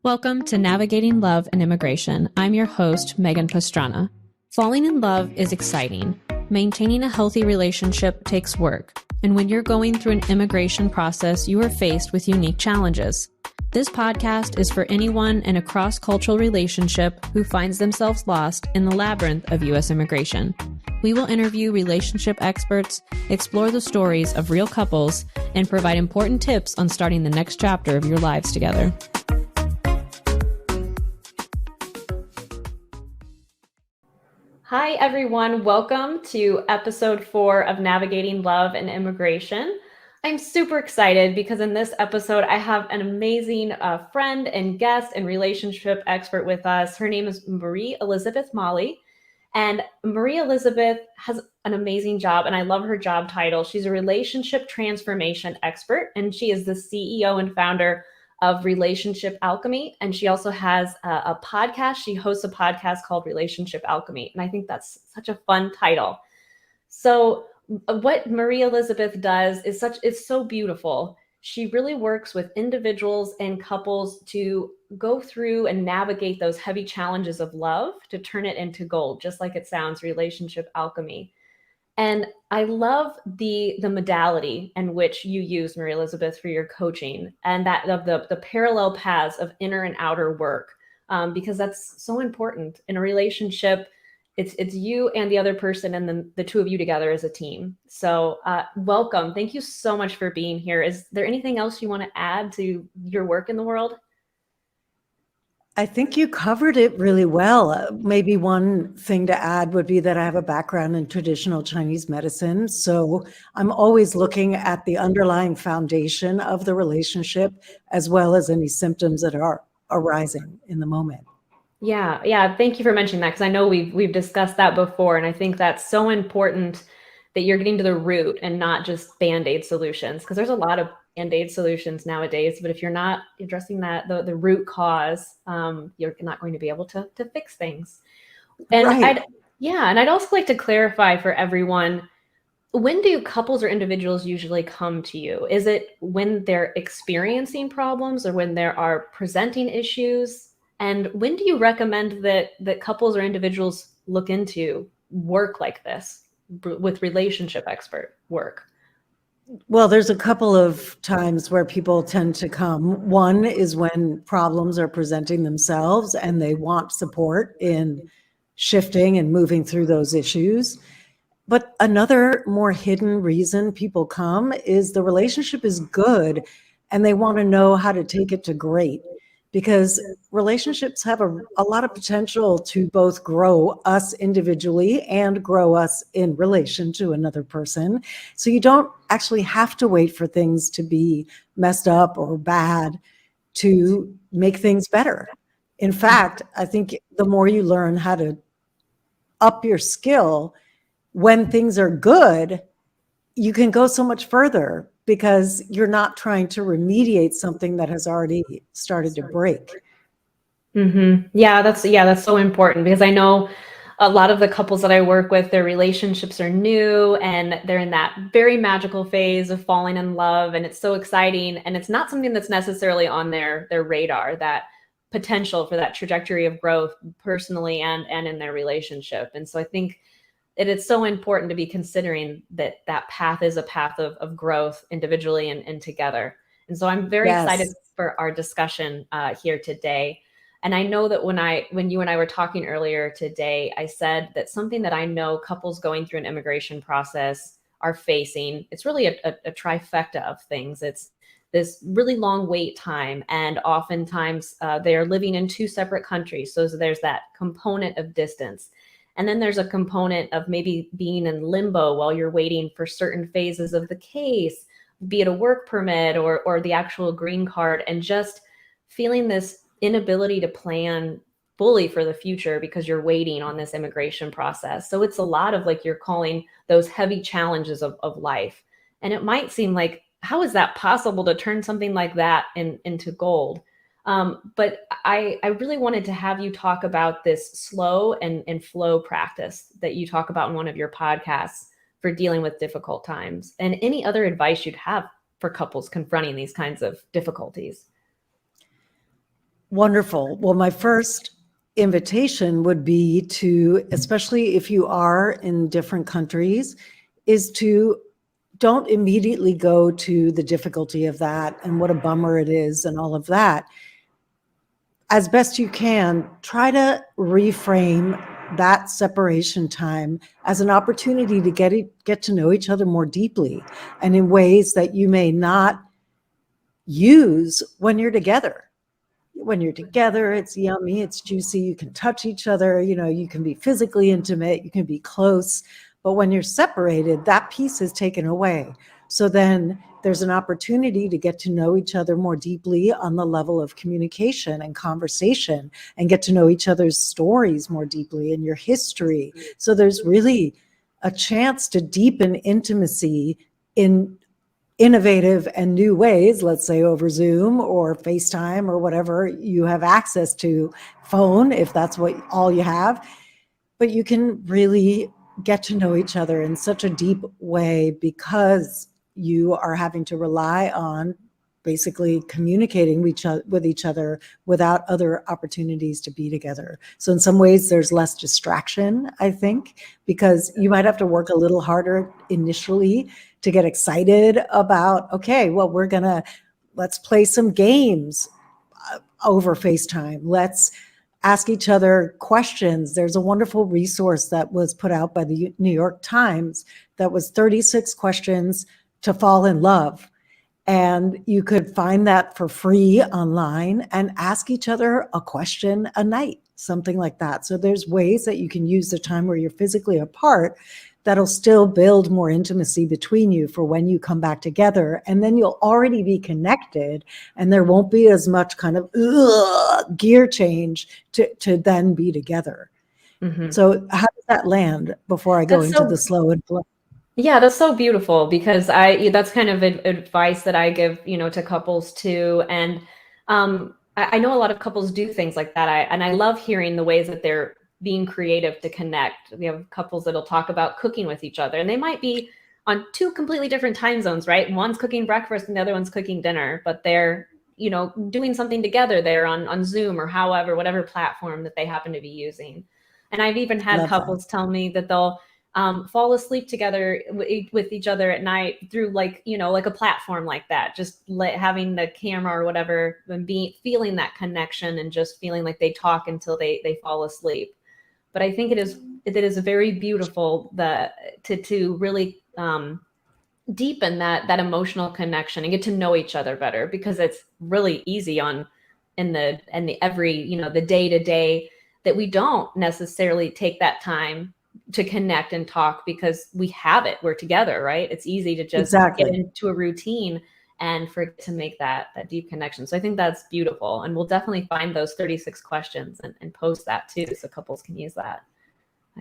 Welcome to Navigating Love and Immigration. I'm your host, Megan Pastrana. Falling in love is exciting. Maintaining a healthy relationship takes work. And when you're going through an immigration process, you are faced with unique challenges. This podcast is for anyone in a cross-cultural relationship who finds themselves lost in the labyrinth of U.S. immigration. We will interview relationship experts, explore the stories of real couples, and provide important tips on starting the next chapter of your lives together. Hi, everyone. Welcome to episode 4 of Navigating Love and Immigration. I'm super excited because in this episode, I have an amazing friend and guest and relationship expert with us. Her name is MarieElizabeth Molly. And MarieElizabeth has an amazing job, and I love her job title. She's a relationship transformation expert, and she is the CEO and founder of Relationship Alchemy. And she also has a podcast. She hosts a podcast called Relationship Alchemy. And I think that's such a fun title. So what MarieElizabeth does is it's so beautiful. She really works with individuals and couples to go through and navigate those heavy challenges of love to turn it into gold, just like it sounds, relationship alchemy. And I love the modality in which you use, MarieElizabeth, for your coaching, and that of the parallel paths of inner and outer work, because that's so important in a relationship. It's you and the other person, and the two of you together as a team. So welcome. Thank you so much for being here. Is there anything else you want to add to your work in the world? I think you covered it really well. Maybe one thing to add would be that I have a background in traditional Chinese medicine. So I'm always looking at the underlying foundation of the relationship, as well as any symptoms that are arising in the moment. Yeah. Thank you for mentioning that, because I know we've discussed that before, and I think that's so important that you're getting to the root and not just Band-Aid solutions, because there's a lot of Band-Aid solutions nowadays. But if you're not addressing the root cause, you're not going to be able to fix things. And Right. I'd also like to clarify for everyone, when do couples or individuals usually come to you? Is it when they're experiencing problems or when there are presenting issues? And when do you recommend that couples or individuals look into work like this with relationship expert work? Well, there's a couple of times where people tend to come. One is when problems are presenting themselves and they want support in shifting and moving through those issues. But another more hidden reason people come is the relationship is good and they want to know how to take it to great, because relationships have a lot of potential to both grow us individually and grow us in relation to another person. So you don't actually have to wait for things to be messed up or bad to make things better. In fact, I think the more you learn how to up your skill when things are good, you can go so much further because you're not trying to remediate something that has already started to break. Mm-hmm. Yeah, that's so important, because I know a lot of the couples that I work with, their relationships are new and they're in that very magical phase of falling in love, and it's so exciting. And it's not something that's necessarily on their radar, that potential for that trajectory of growth personally and in their relationship. And so I think it's so important to be considering that path is a path of growth individually and together. And so I'm very excited for our discussion here today. And I know that when you and I were talking earlier today, I said that something that I know couples going through an immigration process are facing, it's really a trifecta of things. It's this really long wait time. And oftentimes they are living in 2 separate countries. So there's that component of distance. And then there's a component of maybe being in limbo while you're waiting for certain phases of the case, be it a work permit or the actual green card, and just feeling this inability to plan fully for the future because you're waiting on this immigration process. So it's a lot of, like you're calling, those heavy challenges of life. And it might seem like, how is that possible to turn something like that into gold? But I really wanted to have you talk about this slow and flow practice that you talk about in one of your podcasts for dealing with difficult times, and any other advice you'd have for couples confronting these kinds of difficulties. Wonderful. Well, my first invitation would be to, especially if you are in different countries, is to don't immediately go to the difficulty of that and what a bummer it is and all of that. As best you can, try to reframe that separation time as an opportunity to get to know each other more deeply and in ways that you may not use when you're together. When you're together, it's yummy, it's juicy, you can touch each other, you can be physically intimate, you can be close. But when you're separated, that piece is taken away. So then there's an opportunity to get to know each other more deeply on the level of communication and conversation, and get to know each other's stories more deeply and your history. So there's really a chance to deepen intimacy in innovative and new ways, let's say over Zoom or FaceTime or whatever you have access to, phone, if that's what all you have. But you can really get to know each other in such a deep way because you are having to rely on basically communicating with each other without other opportunities to be together. So in some ways there's less distraction, I think, because you might have to work a little harder initially to get excited about, okay, well, let's play some games over FaceTime. Let's ask each other questions. There's a wonderful resource that was put out by the New York Times that was 36 questions to fall in love. And you could find that for free online and ask each other a question a night, something like that. So there's ways that you can use the time where you're physically apart that'll still build more intimacy between you for when you come back together. And then you'll already be connected and there won't be as much kind of gear change to then be together. Mm-hmm. So how does that land before I go into the slow and flow? Yeah, that's so beautiful because that's kind of advice that I give, to couples too. And I know a lot of couples do things like that. I love hearing the ways that they're being creative to connect. We have couples that'll talk about cooking with each other, and they might be on two completely different time zones, right? One's cooking breakfast and the other one's cooking dinner, but they're, doing something together there on Zoom or whatever platform that they happen to be using. And I've even had couples tell me that they'll fall asleep together with each other at night through like a platform like that, just having the camera or whatever and feeling that connection and just feeling like they talk until they fall asleep. But I think it is very beautiful to really deepen that emotional connection and get to know each other better, because it's really easy in the the day-to-day that we don't necessarily take that time to connect and talk because we're together, right? It's easy to just get into a routine and forget to make that deep connection. So I think that's beautiful. And we'll definitely find those 36 questions and post that too, so couples can use that.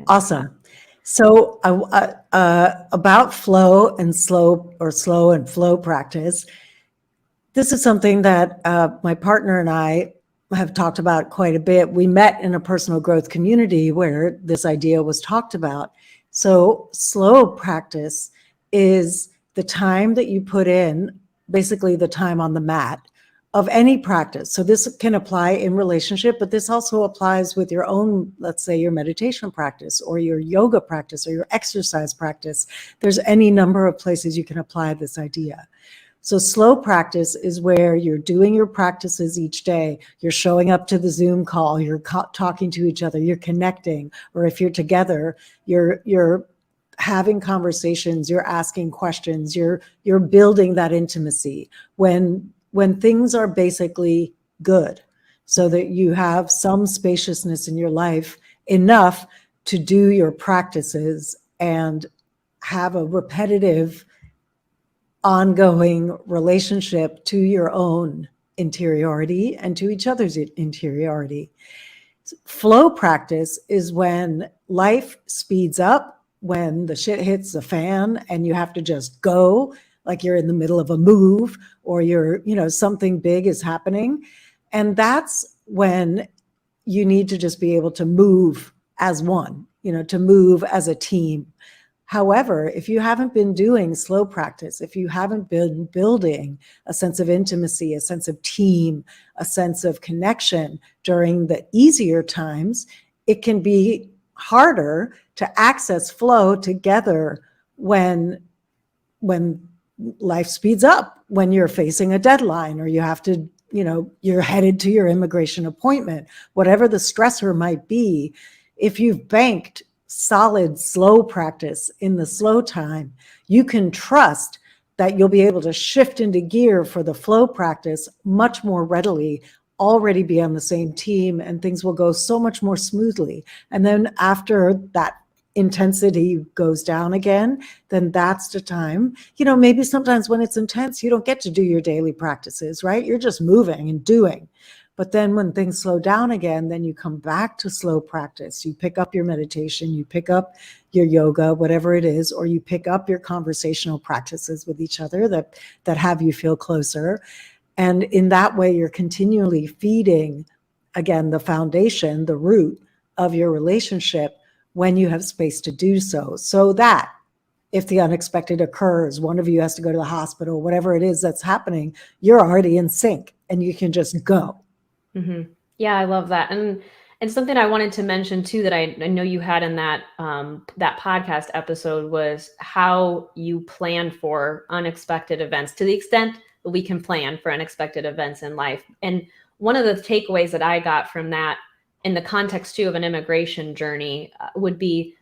Awesome. So about flow and slow and flow practice, this is something that my partner and I have talked about quite a bit. We met in a personal growth community where this idea was talked about. So slow practice is the time that you put in, basically the time on the mat of any practice. So this can apply in relationship, but this also applies with your own, let's say your meditation practice or your yoga practice or your exercise practice. There's any number of places you can apply this idea. So slow practice is where you're doing your practices each day. You're showing up to the Zoom call, you're talking to each other, you're connecting, or if you're together, you're having conversations, you're asking questions, you're building that intimacy when things are basically good, so that you have some spaciousness in your life enough to do your practices and have a repetitive ongoing relationship to your own interiority and to each other's interiority. Flow practice is when life speeds up, when the shit hits the fan and you have to just go, like you're in the middle of a move or something big is happening. And that's when you need to just be able to move as one, to move as a team, However, if you haven't been doing slow practice, if you haven't been building a sense of intimacy, a sense of team, a sense of connection during the easier times, it can be harder to access flow together when life speeds up, when you're facing a deadline or you have to, you're headed to your immigration appointment, whatever the stressor might be. If you've banked solid slow practice in the slow time, you can trust that you'll be able to shift into gear for the flow practice much more readily, already be on the same team, and things will go so much more smoothly. And then after that intensity goes down again, then that's the time. Maybe sometimes when it's intense, you don't get to do your daily practices, right? You're just moving and doing. But then when things slow down again, then you come back to slow practice. You pick up your meditation, you pick up your yoga, whatever it is, or you pick up your conversational practices with each other that have you feel closer. And in that way, you're continually feeding, again, the foundation, the root of your relationship when you have space to do so. So that if the unexpected occurs, one of you has to go to the hospital, whatever it is that's happening, you're already in sync and you can just go. Mm-hmm. Yeah, I love that. And something I wanted to mention too that I know you had in that that podcast episode was how you plan for unexpected events to the extent that we can plan for unexpected events in life. And one of the takeaways that I got from that in the context too of an immigration journey would be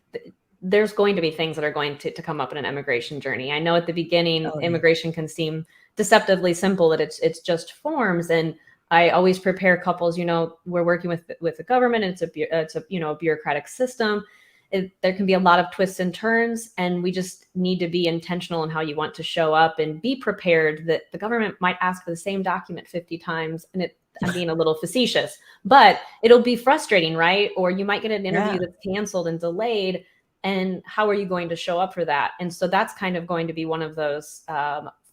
there's going to be things that are going to come up in an immigration journey. I know at the beginning, immigration can seem deceptively simple, that it's just forms. And I always prepare couples, we're working with the government, and it's a bureaucratic system. There can be a lot of twists and turns, and we just need to be intentional in how you want to show up and be prepared that the government might ask for the same document 50 times. And I'm being a little facetious, but it'll be frustrating, right? Or you might get an interview that's canceled and delayed. And how are you going to show up for that? And so that's kind of going to be one of those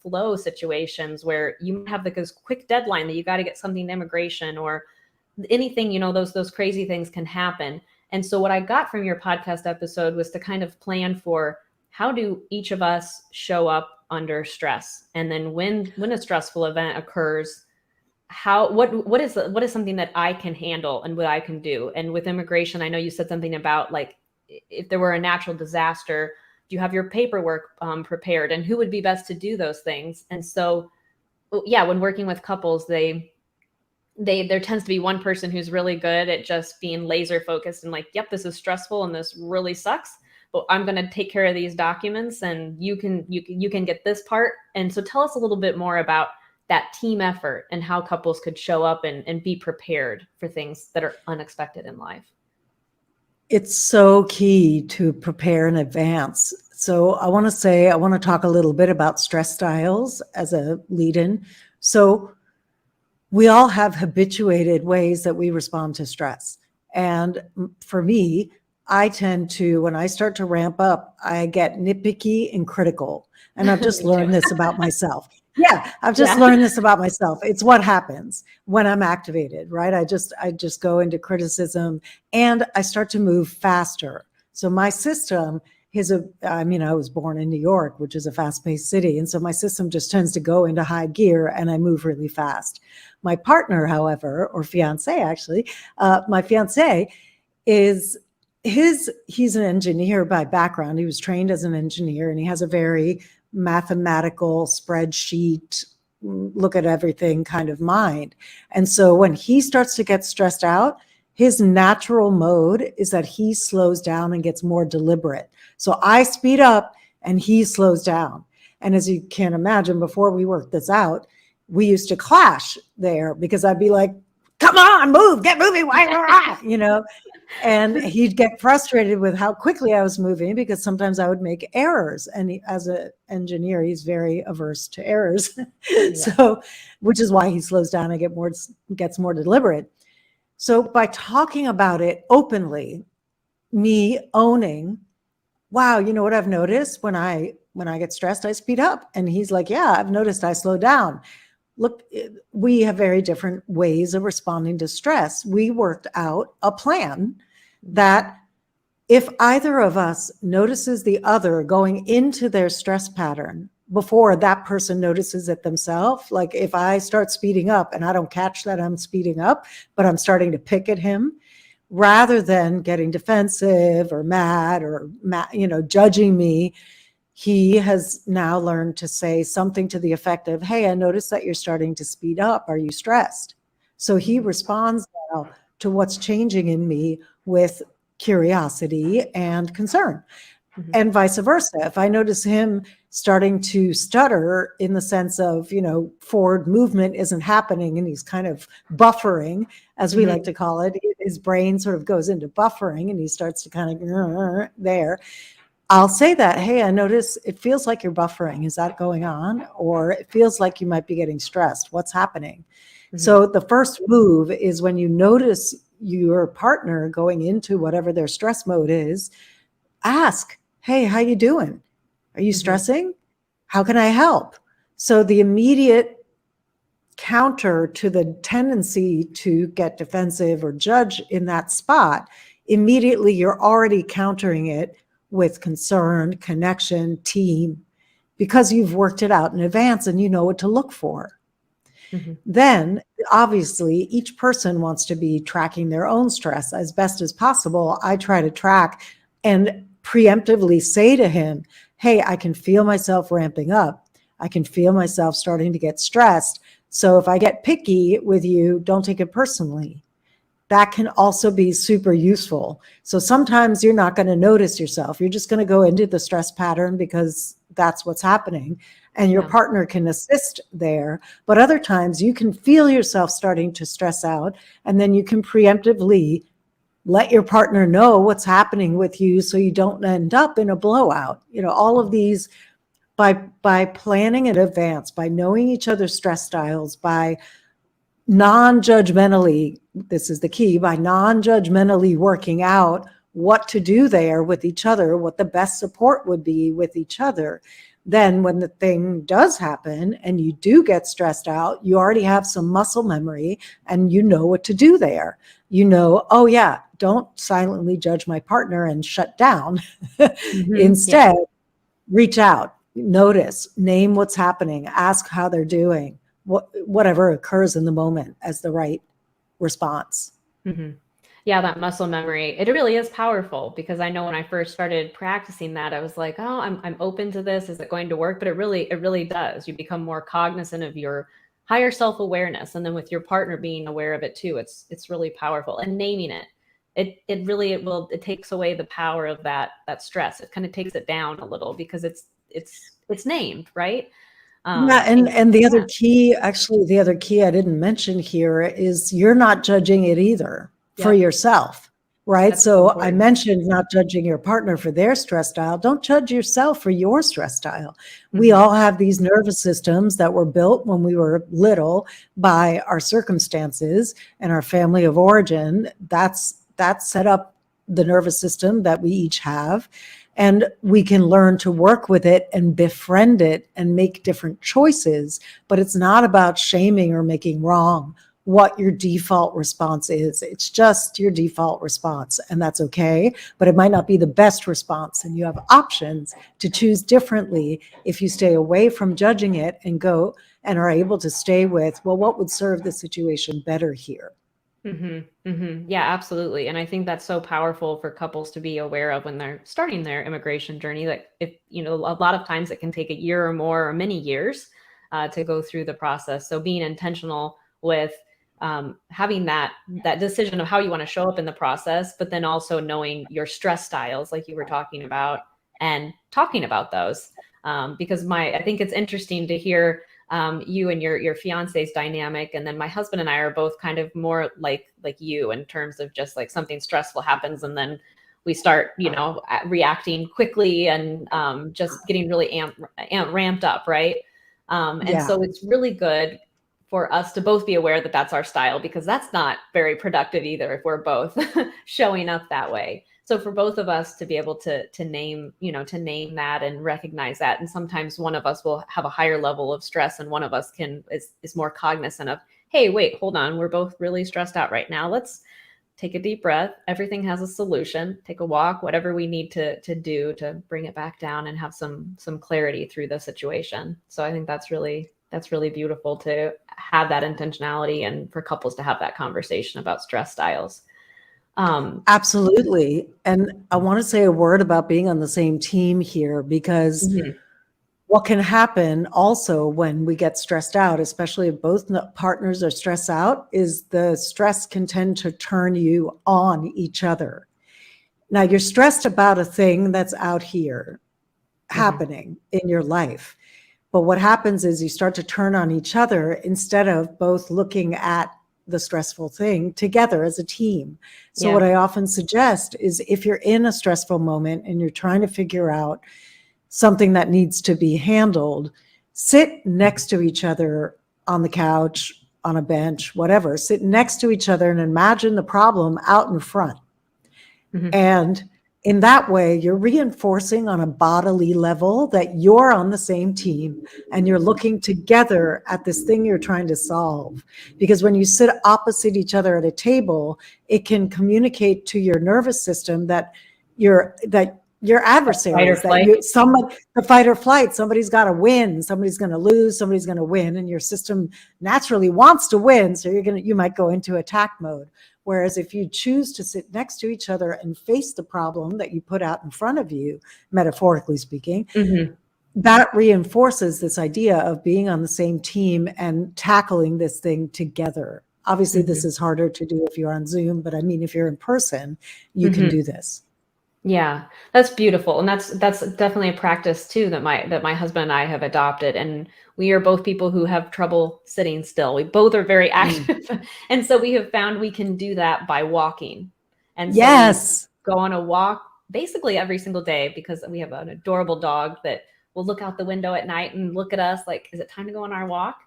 flow situations where you have this quick deadline that you got to get something to immigration or anything, those crazy things can happen. And so what I got from your podcast episode was to kind of plan for how do each of us show up under stress? And then when a stressful event occurs, what is something that I can handle and what I can do? And with immigration, I know you said something about like, if there were a natural disaster, do you have your paperwork prepared, and who would be best to do those things? And so, yeah, when working with couples, there tends to be one person who's really good at just being laser focused and like, yep, this is stressful and this really sucks, but I'm going to take care of these documents and you can get this part. And so tell us a little bit more about that team effort and how couples could show up and be prepared for things that are unexpected in life. It's so key to prepare in advance. So I want to talk a little bit about stress styles as a lead-in. So we all have habituated ways that we respond to stress. And for me, I tend to, when I start to ramp up, I get nitpicky and critical. And I've just learned this about myself. Yeah, I've just learned this about myself. It's what happens when I'm activated, right? I just go into criticism and I start to move faster. So my system I was born in New York, which is a fast-paced city. And so my system just tends to go into high gear and I move really fast. My partner, however, or fiance actually, my fiance he's an engineer by background. He was trained as an engineer and he has a very mathematical spreadsheet, look at everything kind of mind. And so when he starts to get stressed out, his natural mode is that he slows down and gets more deliberate. So I speed up and he slows down. And as you can imagine, before we worked this out, we used to clash there because I'd be like, come on, move, get moving, and he'd get frustrated with how quickly I was moving because sometimes I would make errors. And as an engineer, he's very averse to errors. So, which is why he slows down and gets more deliberate. So by talking about it openly, me owning, wow, you know what I've noticed when I get stressed, I speed up. And he's like, yeah, I've noticed I slow down. Look, we have very different ways of responding to stress. We worked out a plan that If either of us notices the other going into their stress pattern before that person notices it themselves, like if I start speeding up and I don't catch that I'm speeding up, but I'm starting to pick at him, rather than getting defensive or mad or, judging me, he has now learned to say something to the effect of, hey, I noticed that you're starting to speed up. Are you stressed? So he responds now to what's changing in me with curiosity and concern. Mhm. And vice versa. If I notice him starting to stutter in the sense of, forward movement isn't happening and he's kind of buffering, as we like to call it, his brain sort of goes into buffering and he starts to kind of there. I'll say that, hey, I notice it feels like you're buffering. Is that going on? Or it feels like you might be getting stressed. What's happening? So the first move is when you notice your partner going into whatever their stress mode is, ask, hey, how you doing? Are you stressing? How can I help? So the immediate counter to the tendency to get defensive or judge in that spot, immediately you're already countering it with concern, connection, team, because you've worked it out in advance and you know what to look for. Then, obviously, each person wants to be tracking their own stress as best as possible. I try to track and preemptively say to him, hey, I can feel myself ramping up. I can feel myself starting to get stressed. So if I get picky with you, don't take it personally. That can also be super useful. So sometimes you're not going to notice yourself. You're just going to go into the stress pattern because that's what's happening. And your partner can assist there. But other times you can feel yourself starting to stress out. And then you can preemptively let your partner know what's happening with you so you don't end up in a blowout. All of these by planning in advance, by knowing each other's stress styles, by non-judgmentally, this is the key, by non-judgmentally working out what to do there with each other, what the best support would be with each other. Then when the thing does happen and you do get stressed out, you already have some muscle memory and you know what to do there. Oh yeah, don't silently judge my partner and shut down. Instead, reach out, notice, name what's happening, ask how they're doing, whatever occurs in the moment as the right response. Yeah, that muscle memory, it really is powerful, because I know when I first started practicing that, I was like, oh, I'm open to this. Is it going to work? But it really does. You become more cognizant of your higher self-awareness. And then with your partner being aware of it too, it's really powerful. And naming it. It takes away the power of that stress. It kind of takes it down a little because it's named, right? Yeah, and the other key, actually, the other key I didn't mention here is you're not judging it either for yourself, right? That's so So I important. mentioned not judging your partner for their stress style. Don't judge yourself for your stress style. We all have these nervous systems that were built when we were little by our circumstances and our family of origin. That's set up the nervous system that we each have. And we can learn to work with it and befriend it and make different choices. But it's not about shaming or making wrong what your default response is. It's just your default response, and that's okay. But it might not be the best response, and you have options to choose differently if you stay away from judging it and go and are able to stay with, well, what would serve the situation better here? Yeah, absolutely. And I think that's so powerful for couples to be aware of when they're starting their immigration journey. That if, a lot of times it can take a year or more or many years to go through the process. So being intentional with having that decision of how you want to show up in the process, but then also knowing your stress styles, like you were talking about, and talking about those. Because I think it's interesting to hear you and your fiance's dynamic, and then my husband and I are both kind of more like you in terms of just like something stressful happens and then we start reacting quickly and just getting really ramped up, right? And so it's really good for us to both be aware that that's our style, because that's not very productive either if we're both showing up that way. So for both of us to be able to name, to name that and recognize that. And sometimes one of us will have a higher level of stress and one of us is more cognizant of, hey, wait, hold on. We're both really stressed out right now. Let's take a deep breath. Everything has a solution. Take a walk, whatever we need to do to bring it back down and have some clarity through the situation. So I think that's really beautiful to have that intentionality and for couples to have that conversation about stress styles. Absolutely. And I want to say a word about being on the same team here, because Mhm. what can happen also when we get stressed out, especially if both partners are stressed out, is the stress can tend to turn you on each other. Now, you're stressed about a thing that's out here happening in your life. But what happens is you start to turn on each other instead of both looking at the stressful thing together as a team. So what Yeah. I often suggest is, if you're in a stressful moment and you're trying to figure out something that needs to be handled, sit next to each other on the couch, on a bench, whatever. Sit next to each other and imagine the problem out in front. Mhm. And in that way, you're reinforcing on a bodily level that you're on the same team and you're looking together at this thing you're trying to solve. Because when you sit opposite each other at a table, it can communicate to your nervous system that your Fight or adversaries, flight. the fight or flight, somebody's got to win, somebody's going to lose, somebody's going to win, and your system naturally wants to win, so you might go into attack mode. Whereas if you choose to sit next to each other and face the problem that you put out in front of you, metaphorically speaking, Mhm. that reinforces this idea of being on the same team and tackling this thing together. Obviously, this Mhm. is harder to do if you're on Zoom, but I mean, if you're in person, you can Mhm. do this. Yeah, that's beautiful, and that's definitely a practice too that my husband and I have adopted, and we are both people who have trouble sitting still. We both are very Mm. active, and so we have found we can do that by walking. And so we Yes. go on a walk basically every single day because we have an adorable dog that will look out the window at night and look at us like, "Is it time to go on our walk?"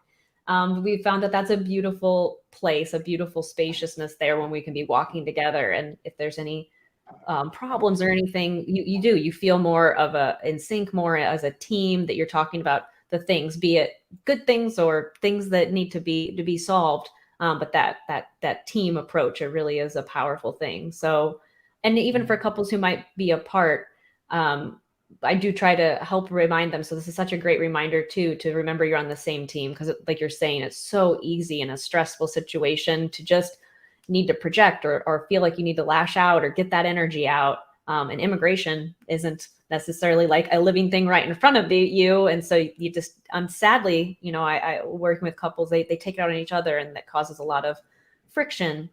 We found that that's a beautiful place, a beautiful spaciousness there when we can be walking together, and if there's any problems or anything, you feel more of a in sync, more as a team that you're talking about the things, be it good things or things that need to be solved. But that team approach, it really is a powerful thing. So, and even for couples who might be apart, um, I do try to help remind them. So this is such a great reminder too, to remember you're on the same team, because like you're saying, it's so easy in a stressful situation to just need to project or feel like you need to lash out or get that energy out. And immigration isn't necessarily like a living thing right in front of you. And so you just, sadly, I working with couples, they take it out on each other, and that causes a lot of friction.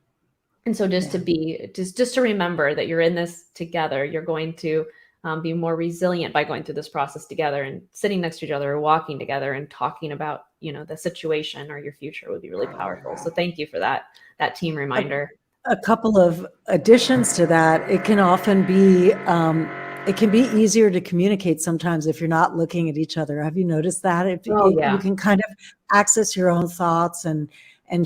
And so just to Yeah. be, just to remember that you're in this together, you're going to be more resilient by going through this process together, and sitting next to each other or walking together and talking about, the situation or your future would be really powerful. So thank you for that team A, reminder. a couple of additions to that. It can be easier to communicate sometimes if you're not looking at each other. Have you noticed that? Oh You yeah. can kind of access your own thoughts and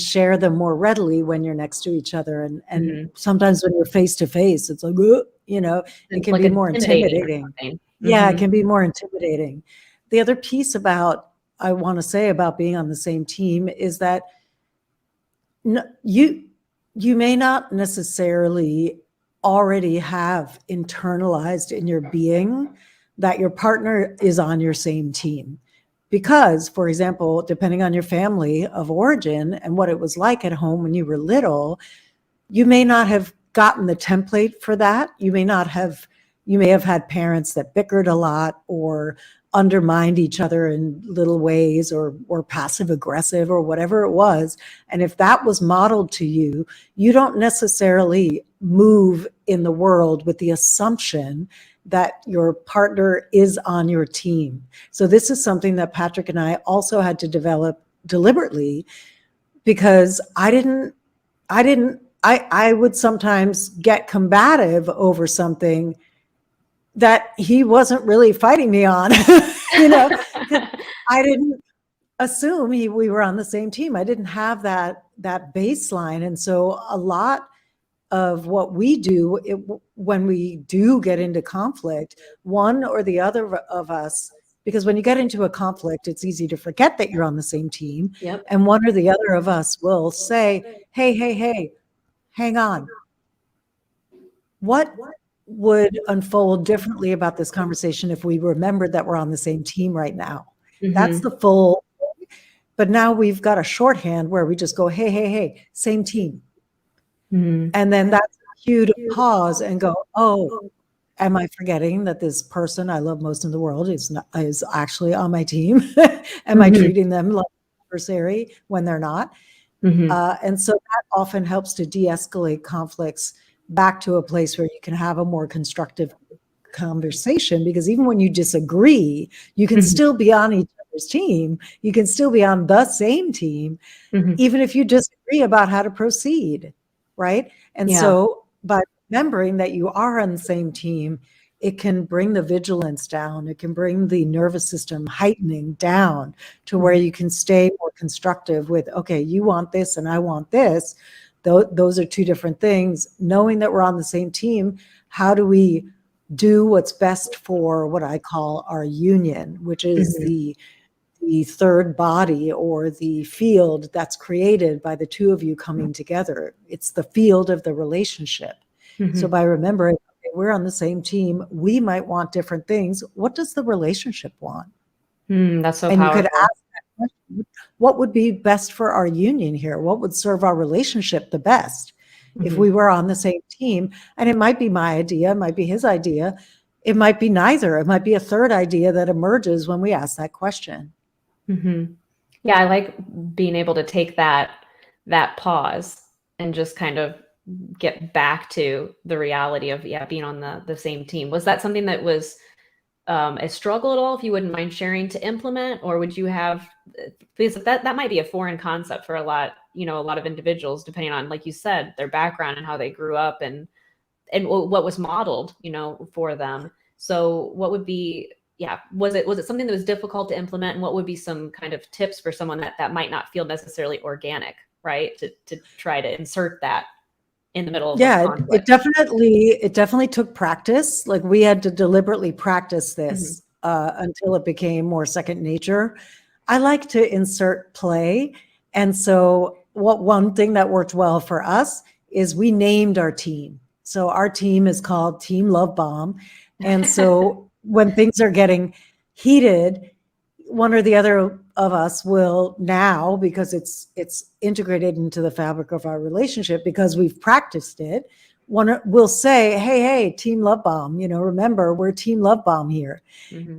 share them more readily when you're next to each other. And Hmm. sometimes when you're face to face, it's like, "Ugh," it It's can like be more intimidating or intimidating. something. Yeah, it Hmm. can be more intimidating. The other piece about I want to say about being on the same team is that no, you may not necessarily already have internalized in your being that your partner is on your same team. Because, for example, depending on your family of origin and what it was like at home when you were little, you may not have gotten the template for that. You may have had parents that bickered a lot or undermined each other in little ways, or passive aggressive or whatever it was. And if that was modeled to you, you don't necessarily move in the world with the assumption that your partner is on your team. So this is something that Patrick and I also had to develop deliberately, because I would sometimes get combative over something that he wasn't really fighting me on, because I didn't assume we were on the same team. I didn't have that baseline. And so a lot of what we do when we do get into conflict, one or the other of us, because when you get into a conflict, it's easy to forget that you're on the same team. Yep. And one or the other of us will say, hey, hang on. what would unfold differently about this conversation if we remembered that we're on the same team right now? That's the full, but now we've got a shorthand where we just go, hey, hey, hey, same team. And then that's a cue to pause and go, oh, am I forgetting that this person I love most in the world is actually on my team? Am I treating them like an adversary when they're not? And so that often helps to de-escalate conflicts back to a place where you can have a more constructive conversation, because even when you disagree, you can still be on each other's team. You can still be on the same team, even if you disagree about how to proceed, right? And so by remembering that you are on the same team, it can bring the vigilance down. It can bring the nervous system heightening down to where you can stay more constructive with, okay, you want this and I want this. Those are two different things. Knowing that we're on the same team, how do we do what's best for what I call our union, which is the third body or the field that's created by the two of you coming together. It's the field of the relationship. So by remembering, okay, we're on the same team, we might want different things. What does the relationship want? That's so And powerful. you could ask that question, what would be best for our union here? What would serve our relationship the best if we were on the same team? And it might be my idea, it might be his idea, it might be neither. It might be a third idea that emerges when we ask that question. Yeah, I like being able to take that pause and just kind of get back to the reality of being on the same team. Was that something that was a struggle at all, if you wouldn't mind sharing, to implement? Or would you have, because that might be a foreign concept for a lot of individuals, depending on, like you said, their background and how they grew up and what was modeled for them. So what would be, was it something that was difficult to implement, and what would be some kind of tips for someone that might not feel necessarily organic, right, to try to insert that in the middle of it definitely took practice. Like, we had to deliberately practice this until it became more second nature. I like to insert play. And so one thing that worked well for us is we named our team. So our team is called Team Love Bomb. And so when things are getting heated, one or the other of us will now, because it's integrated into the fabric of our relationship, because we've practiced it, will say, hey, Team Love Bomb, remember, we're Team Love Bomb here.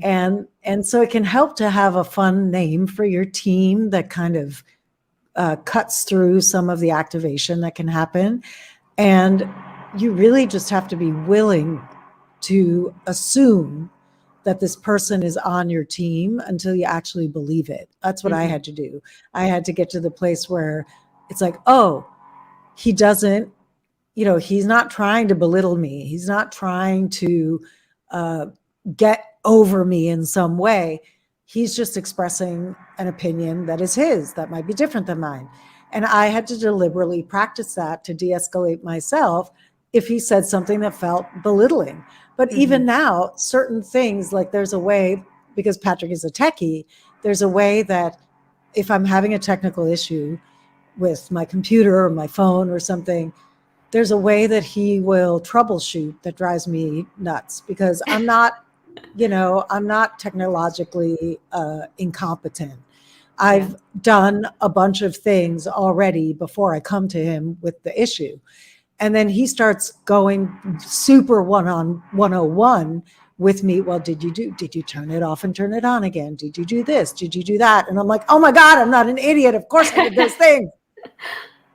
And so it can help to have a fun name for your team that kind of cuts through some of the activation that can happen. And you really just have to be willing to assume that this person is on your team until you actually believe it. That's what I had to do. I had to get to the place where it's like, oh, he doesn't, he's not trying to belittle me. He's not trying to get over me in some way. He's just expressing an opinion that is his, that might be different than mine. And I had to deliberately practice that to de-escalate myself if he said something that felt belittling. But even now, certain things, like, there's a way, because Patrick is a techie, there's a way that if I'm having a technical issue with my computer or my phone or something, there's a way that he will troubleshoot that drives me nuts, because I'm not technologically incompetent. I've done a bunch of things already before I come to him with the issue. And then he starts going super 101 with me. Well, did you turn it off and turn it on again? Did you do this? Did you do that? And I'm like, oh my God, I'm not an idiot. Of course I did those things.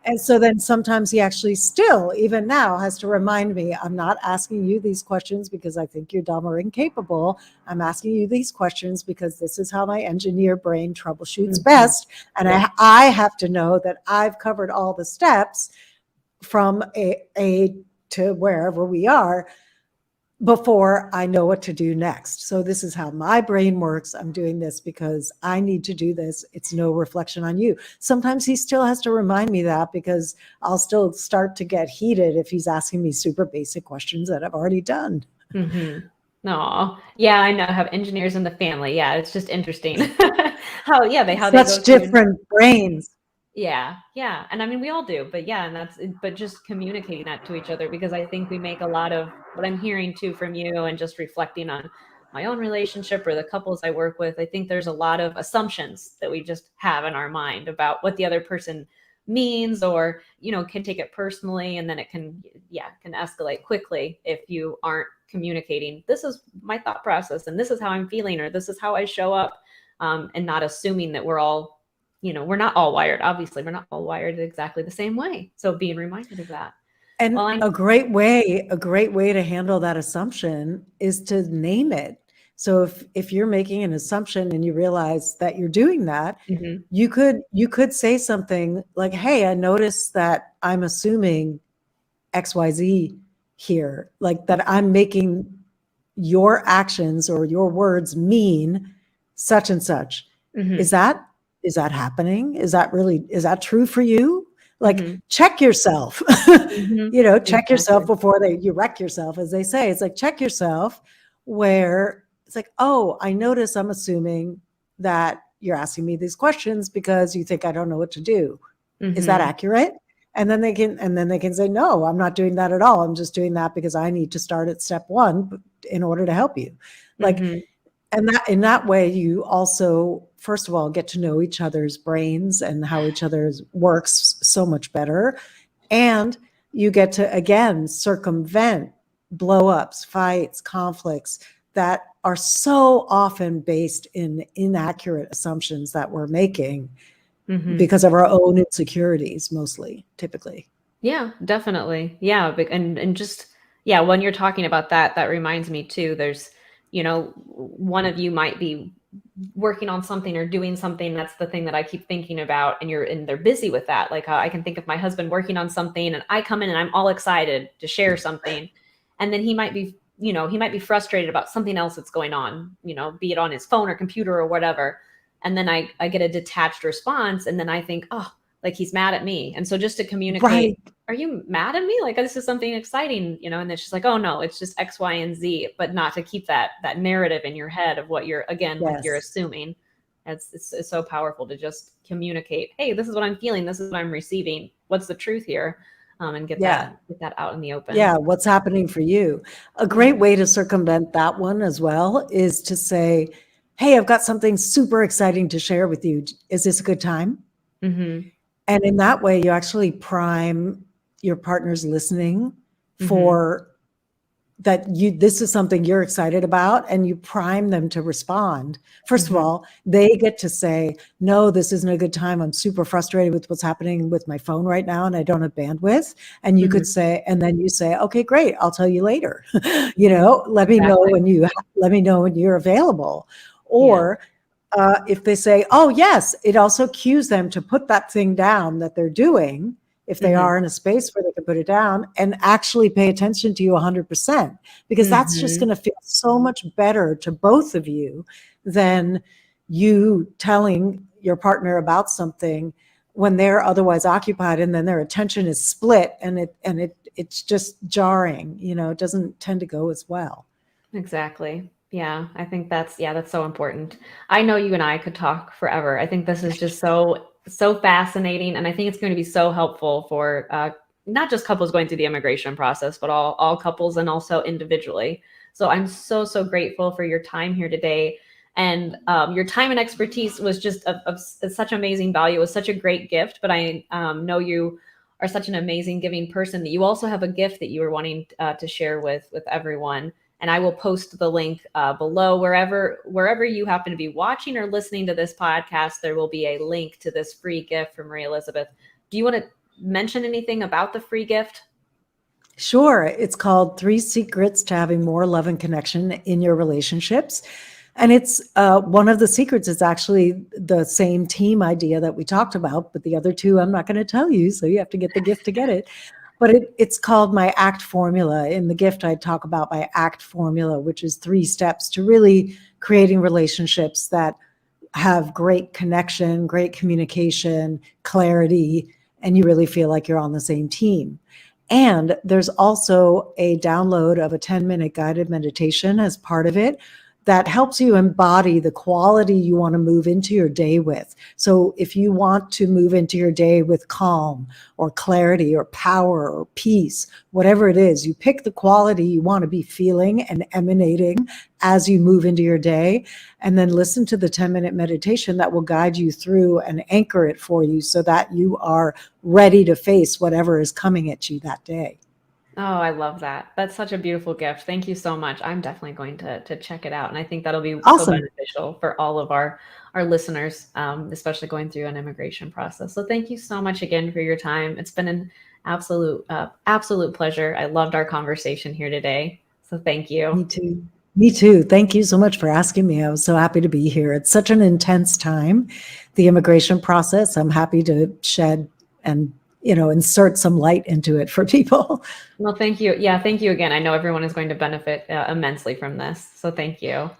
And so then sometimes he actually still, even now, has to remind me, I'm not asking you these questions because I think you're dumb or incapable. I'm asking you these questions because this is how my engineer brain troubleshoots best. And I have to know that I've covered all the steps from A to wherever we are before I know what to do next. So this is how my brain works. I'm doing this because I need to do this. It's no reflection on you. Sometimes he still has to remind me that, because I'll still start to get heated if he's asking me super basic questions that I've already done. Aw, yeah, I know. I have engineers in the family. Yeah, it's just interesting how they Such go different brains. Yeah. And I mean, we all do, but yeah, and but just communicating that to each other, because I think we make a lot of what I'm hearing too from you and just reflecting on my own relationship or the couples I work with. I think there's a lot of assumptions that we just have in our mind about what the other person means, or, can take it personally. And then it can, can escalate quickly if you aren't communicating. This is my thought process, and this is how I'm feeling, or this is how I show up, and not assuming that we're not all wired. Obviously, we're not all wired exactly the same way. So being reminded of that. And Well, a great way to handle that assumption is to name it. So if you're making an assumption and you realize that you're doing that, Mhm, you could say something like, "Hey, I noticed that I'm assuming XYZ here, like that I'm making your actions or your words mean such and such. Is mhm, that is that happening? Is that true for you? Like, mhm, check yourself." mhm. Check yourself Exactly. before you wreck yourself, as they say. It's like, check yourself, where it's like, "Oh, I notice I'm assuming that you're asking me these questions because you think I don't know what to do. Is that Mhm, accurate?" And then they can say, "No, I'm not doing that at all. I'm just doing that because I need to start at step one in order to help you." Like, mhm, and that in that way, you also, first of all, get to know each other's brains and how each other's works so much better. And you get to, again, circumvent blow-ups, fights, conflicts that are so often based in inaccurate assumptions that we're making mhm. because of our own insecurities, mostly, typically. Yeah, definitely. Yeah, and just yeah, when you're talking about that, that reminds me too. There's, one of you might be working on something or doing something. That's the thing that I keep thinking about, and they're busy with that. Like, I can think of my husband working on something, and I come in and I'm all excited to share something, and then he might be frustrated about something else that's going on. Be it on his phone or computer or whatever. And then I get a detached response, and then I think, oh, like he's mad at me. And so just to communicate, Right. are you mad at me? Like, this is something exciting, and then she's like, oh no, it's just X, Y, and Z, but not to keep that narrative in your head of what you're, again, like, you're Yes. assuming. It's so powerful to just communicate, hey, this is what I'm feeling, this is what I'm receiving, what's the truth here, and get Yeah. that out in the open. Yeah. What's happening for you? A Yeah. great way to circumvent that one as well is to say, "Hey, I've got something super exciting to share with you. Is this a good time?" Mm-hmm. And in that way, you actually prime your partner's listening Mm-hmm. for that this is something you're excited about, and you prime them to respond. First of Mm-hmm. all, they get to say, "No, this isn't a good time. I'm super frustrated with what's happening with my phone right now and I don't have bandwidth." And you Mm-hmm. could say, and then you say, "Okay, great. I'll tell you later." Mm-hmm. Let me know Exactly. when you're available. Yeah. Or if they say, "Oh, yes," it also cues them to put that thing down that they're doing, if they Mm-hmm. are in a space where they can put it down, and actually pay attention to you 100%, because that's just Mm-hmm. going to feel so much better to both of you than you telling your partner about something when they're otherwise occupied, and then their attention is split, and it's just jarring. It doesn't tend to go as well. Exactly. Yeah, I think that's so important. I know you and I could talk forever. I think this is just so fascinating, and I think it's going to be so helpful for not just couples going through the immigration process, but all couples, and also individually. So I'm so grateful for your time here today, and your time and expertise was just of such amazing value. It was such a great gift, but I know you are such an amazing giving person that you also have a gift that you were wanting to share with everyone, and I will post the link below. Wherever you happen to be watching or listening to this podcast, there will be a link to this free gift from MarieElizabeth. Do you want to mention anything about the free gift? Sure. It's called Three Secrets to Having More Love and Connection in Your Relationships. And it's one of the secrets is actually the same team idea that we talked about, but the other two I'm not going to tell you. So you have to get the gift to get it. But it's called my ACT formula. In the gift, I talk about my ACT formula, which is 3 steps to really creating relationships that have great connection, great communication, clarity, and you really feel like you're on the same team. And there's also a download of a 10-minute guided meditation as part of it that helps you embody the quality you want to move into your day with. So if you want to move into your day with calm or clarity or power or peace, whatever it is, you pick the quality you want to be feeling and emanating as you move into your day, and then listen to the 10-minute meditation that will guide you through and anchor it for you so that you are ready to face whatever is coming at you that day. Oh, I love that. That's such a beautiful gift. Thank you so much. I'm definitely going to check it out, and I think that'll be so Awesome. beneficial for all of our listeners, especially going through an immigration process. So thank you so much again for your time. It's been an absolute pleasure. I loved our conversation here today. So thank you. Me too. Me too. Thank you so much for asking me. I was so happy to be here. It's such an intense time, the immigration process. I'm happy to shed and, insert some light into it for people. Well, thank you. Yeah, thank you again. I know everyone is going to benefit immensely from this. So thank you.